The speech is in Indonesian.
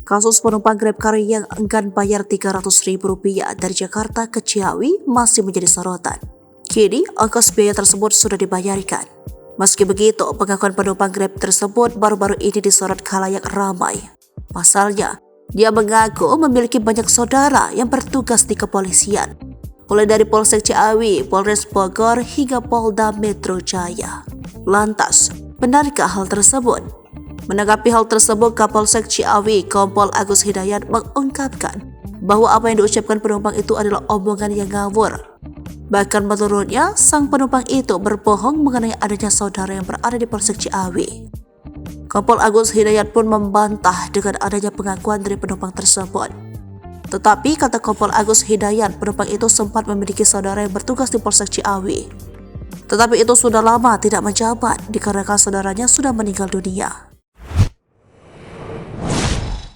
Kasus penumpang Grab Car yang enggan bayar Rp300.000 dari Jakarta ke Ciawi masih menjadi sorotan. Kini, ongkos biaya tersebut sudah dibayarkan. Meski begitu, pengakuan penumpang Grab tersebut baru-baru ini disorot khalayak ramai. Pasalnya, dia mengaku memiliki banyak saudara yang bertugas di kepolisian, mulai dari Polsek Ciawi, Polres Bogor, hingga Polda Metro Jaya. Lantas, benarkah hal tersebut? Menanggapi hal tersebut, Kapolsek Ciawi, Kompol Agus Hidayat mengungkapkan bahwa apa yang diucapkan penumpang itu adalah omongan yang ngawur. Bahkan menurutnya, sang penumpang itu berbohong mengenai adanya saudara yang berada di Polsek Ciawi. Kompol Agus Hidayat pun membantah dengan adanya pengakuan dari penumpang tersebut. Tetapi kata Kompol Agus Hidayat, penumpang itu sempat memiliki saudara yang bertugas di Polsek Ciawi. Tetapi itu sudah lama tidak menjabat dikarenakan saudaranya sudah meninggal dunia.